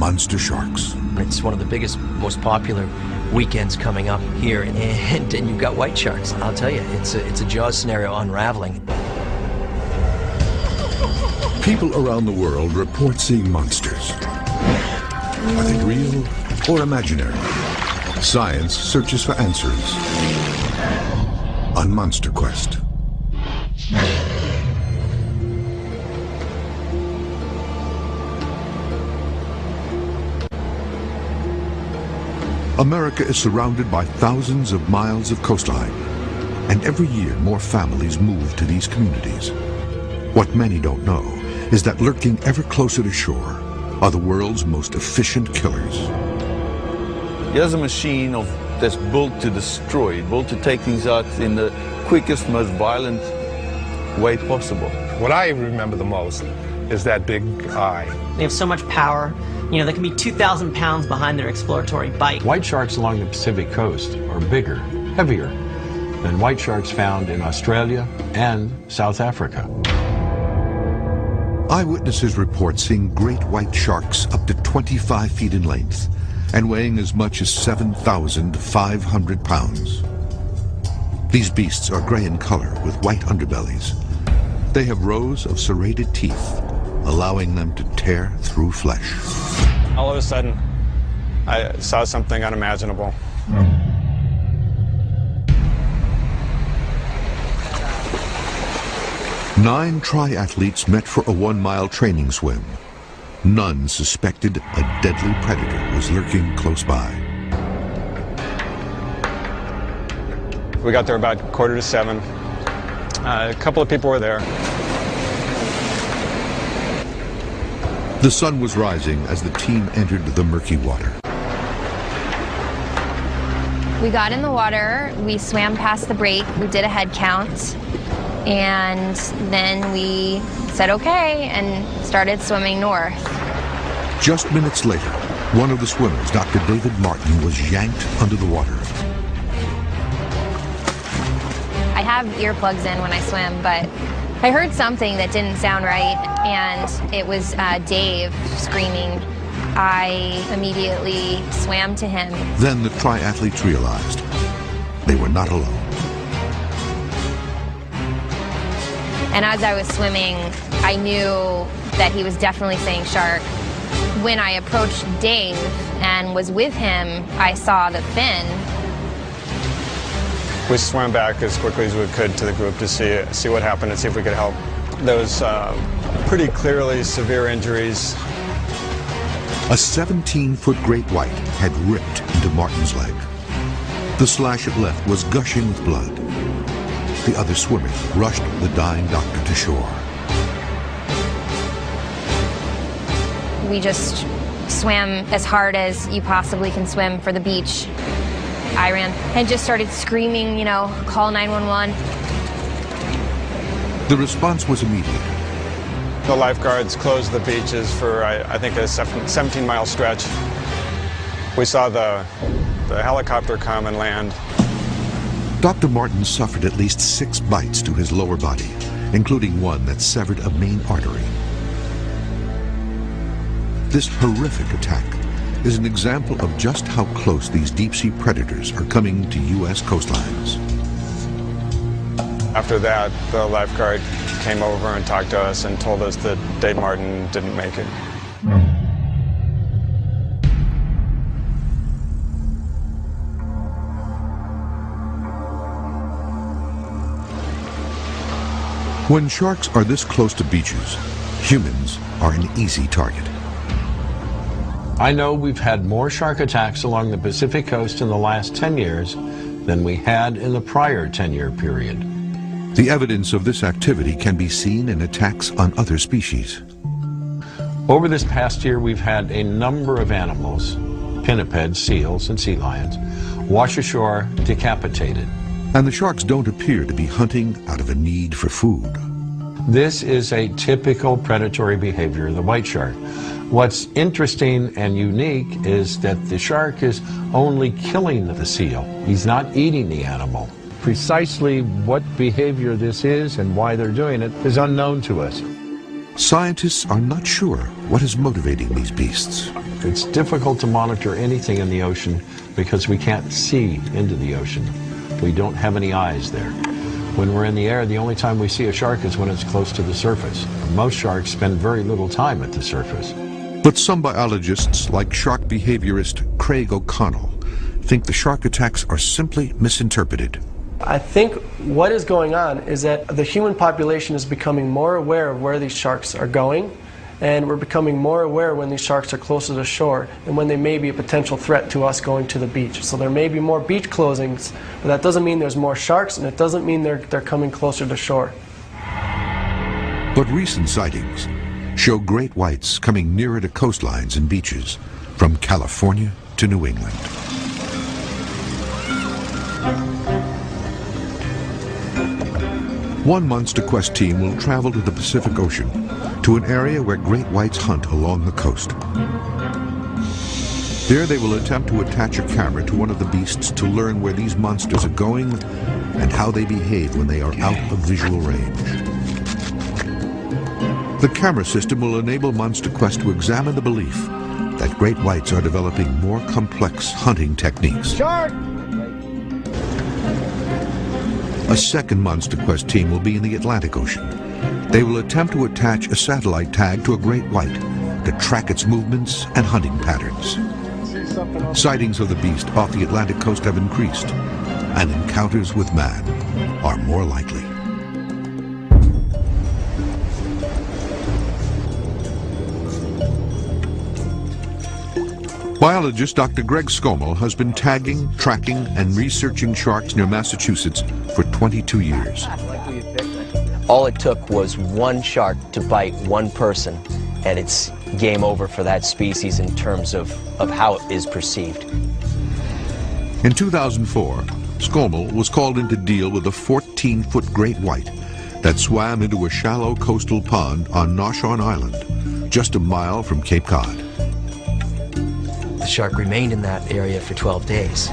monster sharks. It's one of the biggest, most popular weekends coming up here, and you've got white sharks. I'll tell you, it's a Jaws scenario unraveling. People around the world report seeing monsters. Are they real or imaginary? Science searches for answers on Monster Quest. America is surrounded by thousands of miles of coastline, and every year more families move to these communities. What many don't know is that lurking ever closer to shore are the world's most efficient killers. He has a machine that's built to destroy, built to take things out in the quickest, most violent way possible. What I remember the most is that big eye. They have so much power. You know, they can be 2,000 pounds behind their exploratory bite. White sharks along the Pacific coast are bigger, heavier than white sharks found in Australia and South Africa. Eyewitnesses report seeing great white sharks up to 25 feet in length and weighing as much as 7,500 pounds. These beasts are gray in color with white underbellies. They have rows of serrated teeth, allowing them to tear through flesh. All of a sudden, I saw something unimaginable. 9 triathletes met for a 1-mile training swim. None suspected a deadly predator was lurking close by. We got there about 6:45. A couple of people were there. The sun was rising as the team entered the murky water. We got in the water, we swam past the break, we did a head count, and then we said okay and started swimming north. Just minutes later, one of the swimmers, Dr. David Martin, was yanked under the water. I have earplugs in when I swim, but I heard something that didn't sound right, and it was Dave screaming. I immediately swam to him. Then the triathletes realized they were not alone. And as I was swimming, I knew that he was definitely saying shark. When I approached Dave and was with him, I saw the fin. We swam back as quickly as we could to the group to see what happened and see if we could help. There was pretty clearly severe injuries. A 17-foot great white had ripped into Martin's leg. The slash it left was gushing with blood. The other swimmers rushed the dying doctor to shore. We just swam as hard as you possibly can swim for the beach. I ran and just started screaming, you know, call 911. The response was immediate. The lifeguards closed the beaches for, I think, a 17-mile stretch. We saw the helicopter come and land. Dr. Martin suffered at least 6 bites to his lower body, including one that severed a main artery. This horrific attack is an example of just how close these deep-sea predators are coming to U.S. coastlines. After that, the lifeguard came over and talked to us and told us that Dave Martin didn't make it. When sharks are this close to beaches, humans are an easy target. I know we've had more shark attacks along the Pacific coast in the last 10 years than we had in the prior 10-year period. The evidence of this activity can be seen in attacks on other species. Over this past year, we've had a number of animals, pinnipeds, seals, and sea lions, wash ashore decapitated. And the sharks don't appear to be hunting out of a need for food. This is a typical predatory behavior of the white shark. What's interesting and unique is that the shark is only killing the seal. He's not eating the animal. Precisely what behavior this is and why they're doing it is unknown to us. Scientists are not sure what is motivating these beasts. It's difficult to monitor anything in the ocean because we can't see into the ocean. We don't have any eyes there. When we're in the air, the only time we see a shark is when it's close to the surface. Most sharks spend very little time at the surface. But some biologists, like shark behaviorist Craig O'Connell, think the shark attacks are simply misinterpreted. I think what is going on is that the human population is becoming more aware of where these sharks are going, and we're becoming more aware when these sharks are closer to shore and when they may be a potential threat to us going to the beach. So there may be more beach closings, but that doesn't mean there's more sharks, and it doesn't mean they're coming closer to shore. But recent sightings show great whites coming nearer to coastlines and beaches, from California to New England. One Monster Quest team will travel to the Pacific Ocean, to an area where great whites hunt along the coast. There they will attempt to attach a camera to one of the beasts to learn where these monsters are going and how they behave when they are out of visual range. The camera system will enable Monster Quest to examine the belief that great whites are developing more complex hunting techniques. Shark! A second Monster Quest team will be in the Atlantic Ocean. They will attempt to attach a satellite tag to a great white to track its movements and hunting patterns. Sightings of the beast off the Atlantic coast have increased, and encounters with man are more likely. Biologist Dr. Greg Scommel has been tagging, tracking, and researching sharks near Massachusetts for 22 years. All it took was one shark to bite one person, and it's game over for that species in terms of how it is perceived. In 2004, Scommel was called in to deal with a 14-foot great white that swam into a shallow coastal pond on Noshawn Island, just a mile from Cape Cod. The shark remained in that area for 12 days,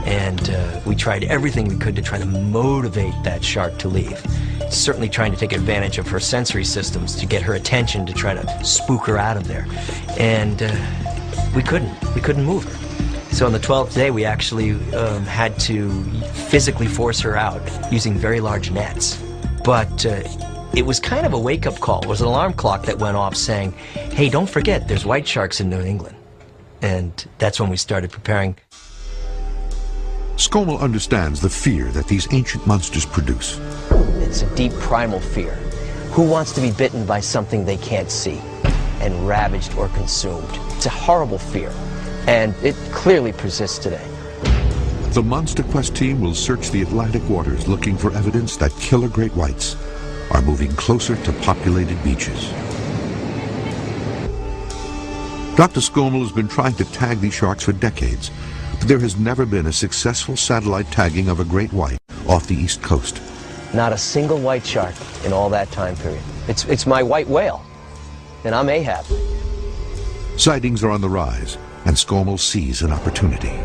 and we tried everything we could to try to motivate that shark to leave. Certainly trying to take advantage of her sensory systems to get her attention, to try to spook her out of there. And we couldn't move her. So on the 12th day, we actually had to physically force her out using very large nets. But it was kind of a wake-up call. It was an alarm clock that went off saying, hey, don't forget, there's white sharks in New England. And that's when we started preparing. Scommel understands the fear that these ancient monsters produce. It's a deep primal fear. Who wants to be bitten by something they can't see and ravaged or consumed? It's a horrible fear, and it clearly persists today. The Monster Quest team will search the Atlantic waters looking for evidence that killer great whites are moving closer to populated beaches. Dr. Scommel has been trying to tag these sharks for decades, but there has never been a successful satellite tagging of a great white off the East Coast. Not a single white shark in all that time period. It's my white whale, and I'm Ahab. Sightings are on the rise, and Scommel sees an opportunity.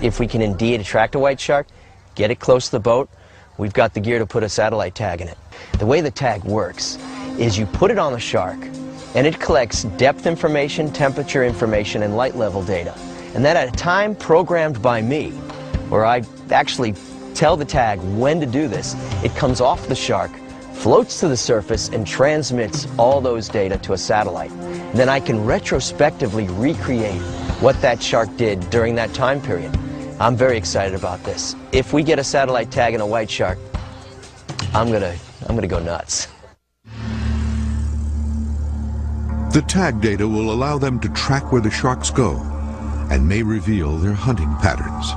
If we can indeed attract a white shark, get it close to the boat, we've got the gear to put a satellite tag in it. The way the tag works is you put it on the shark, and it collects depth information, temperature information, and light level data. And then at a time programmed by me, where I actually tell the tag when to do this, it comes off the shark, floats to the surface, and transmits all those data to a satellite. And then I can retrospectively recreate what that shark did during that time period. I'm very excited about this. If we get a satellite tag in a white shark, I'm gonna go nuts. The tag data will allow them to track where the sharks go and may reveal their hunting patterns.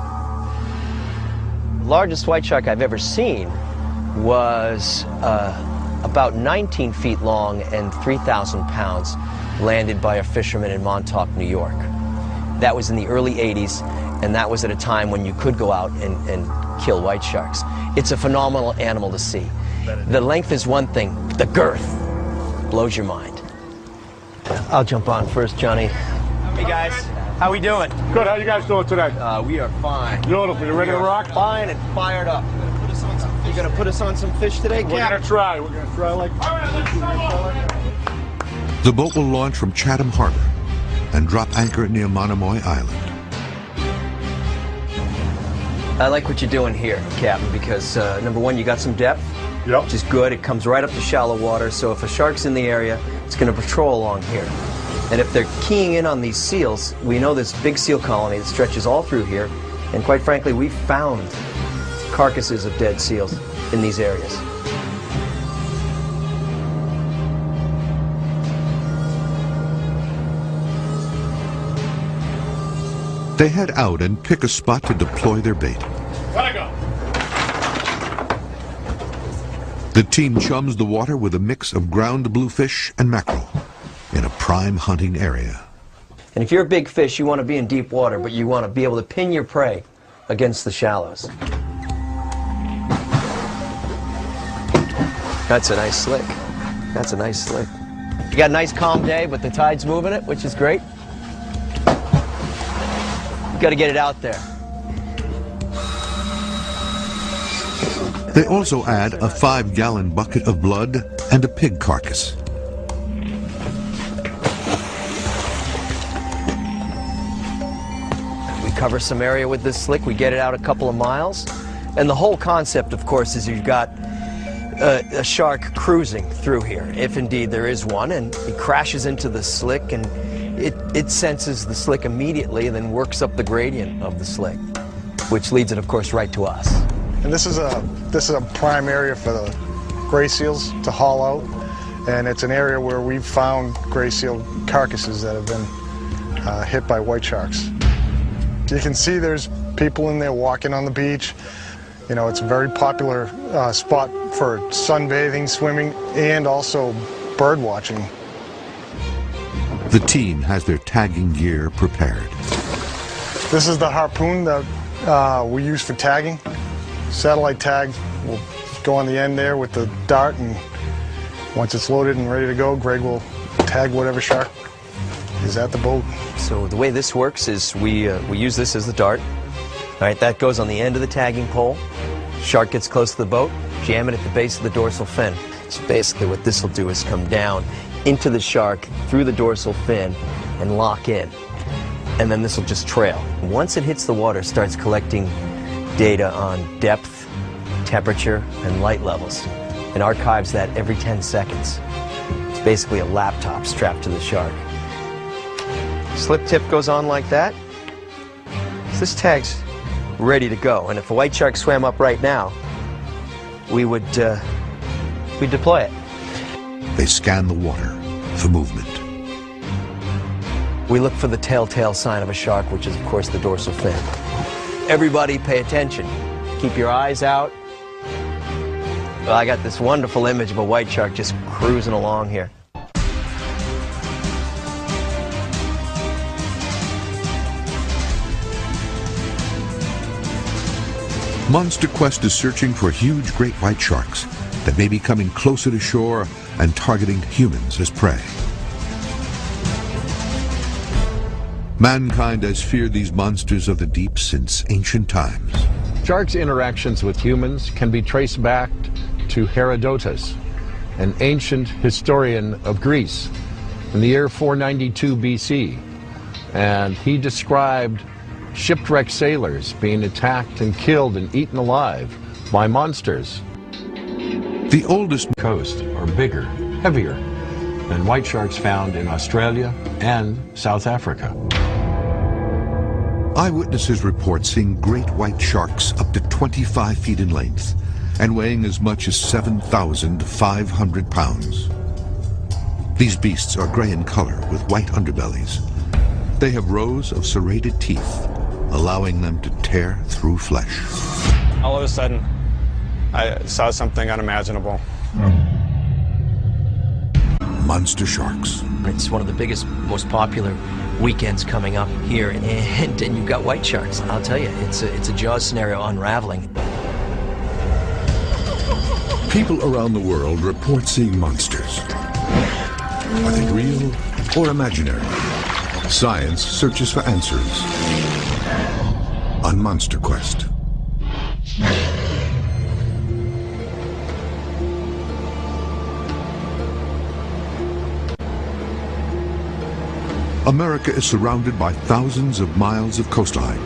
The largest white shark I've ever seen was about 19 feet long and 3,000 pounds, landed by a fisherman in Montauk, New York. That was in the early 80s, and that was at a time when you could go out and kill white sharks. It's a phenomenal animal to see. The length is one thing, the girth blows your mind. I'll jump on first, Johnny. Hey guys, how we doing? Good, how you guys doing today? We are fine. Beautiful, you ready to rock? Fine and fired up. You gonna put us on some fish today, We're Cap? gonna try. We're gonna try like. The boat will launch from Chatham Harbor and drop anchor near Monomoy Island. I like what you're doing here, Captain, because number one, you got some depth, Yep. which is good. It comes right up to shallow water, so if a shark's in the area, it's going to patrol along here. And if they're keying in on these seals, we know this big seal colony that stretches all through here, and quite frankly, we've found carcasses of dead seals in these areas. They head out and pick a spot to deploy their bait. Gotta go. The team chums the water with a mix of ground bluefish and mackerel in a prime hunting area. And if you're a big fish, you want to be in deep water, but you want to be able to pin your prey against the shallows. That's a nice slick. That's a nice slick. You got a nice calm day, but the tide's moving it, which is great. You got to get it out there. They also add a 5-gallon bucket of blood and a pig carcass. We cover some area with this slick. We get it out a couple of miles. And the whole concept, of course, is you've got a shark cruising through here, if indeed there is one, and it crashes into the slick, and it senses the slick immediately and then works up the gradient of the slick, which leads it, of course, right to us. And this is a prime area for the gray seals to haul out, and it's an area where we've found gray seal carcasses that have been hit by white sharks. You can see there's people in there walking on the beach. You know, it's a very popular spot for sunbathing, swimming, and also bird watching. The team has their tagging gear prepared. This is the harpoon that we use for tagging. Satellite tag will go on the end there with the dart, and once it's loaded and ready to go, Greg will tag whatever shark is at the boat. So the way this works is we use this as the dart. All right, that goes on the end of the tagging pole. Shark gets close to the boat, jam it at the base of the dorsal fin. So basically what this will do is come down into the shark through the dorsal fin and lock in. And then this will just trail. Once it hits the water, it starts collecting data on depth, temperature, and light levels, and archives that every 10 seconds. It's basically a laptop strapped to the shark. Slip tip goes on like that. So this tag's ready to go, and if a white shark swam up right now, we'd deploy it. They scan the water for movement. We look for the telltale sign of a shark, which is, of course, the dorsal fin. Everybody pay attention. Keep your eyes out. Well, I got this wonderful image of a white shark just cruising along here. Monster Quest is searching for huge great white sharks that may be coming closer to shore and targeting humans as prey. Mankind has feared these monsters of the deep since ancient times. Sharks' interactions with humans can be traced back to Herodotus, an ancient historian of Greece, in the year 492 BC. And he described shipwrecked sailors being attacked and killed and eaten alive by monsters. The oldest Coast are bigger, heavier than white sharks found in Australia and South Africa. eyewitnesses report seeing great white sharks up to 25 feet in length and weighing as much as 7,500 pounds. These beasts are gray in color with white underbellies. They have rows of serrated teeth, allowing them to tear through flesh. All of a sudden, I saw something unimaginable. Monster sharks. It's one of the biggest, most popular weekends coming up here, and you've got white sharks. I'll tell you, it's a Jaws scenario unraveling. People around the world report seeing monsters. Are they real or imaginary? Science searches for answers on Monster Quest. America is surrounded by thousands of miles of coastline,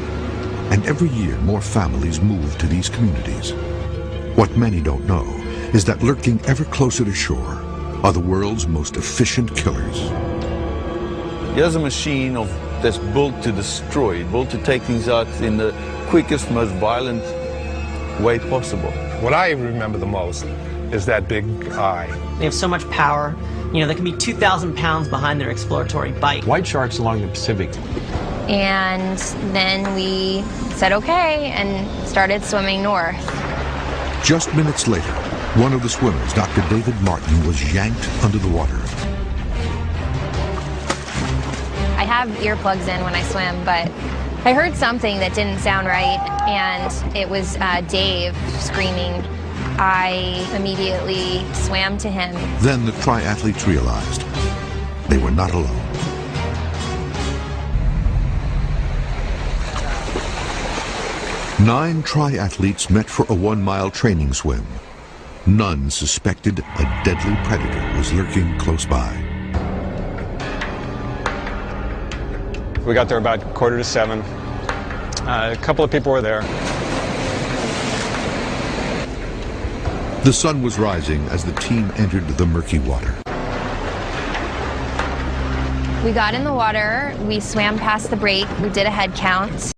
and every year more families move to these communities. What many don't know is that lurking ever closer to shore are the world's most efficient killers. He has a machine that's built to destroy, built to take things out in the quickest, most violent way possible. What I remember the most is that big eye. They have so much power. You know, they can be 2,000 pounds behind their exploratory bite. White sharks along the Pacific. And then we said okay and started swimming north. Just minutes later, one of the swimmers, Dr. David Martin, was yanked under the water. I have earplugs in when I swim, but I heard something that didn't sound right, and it was Dave screaming. I immediately swam to him. Then the triathletes realized they were not alone. Nine triathletes met for a 1-mile training swim. None suspected a deadly predator was lurking close by. We got there about 6:45. A couple of people were there. The sun was rising as the team entered the murky water. We got in the water, we swam past the break, we did a head count.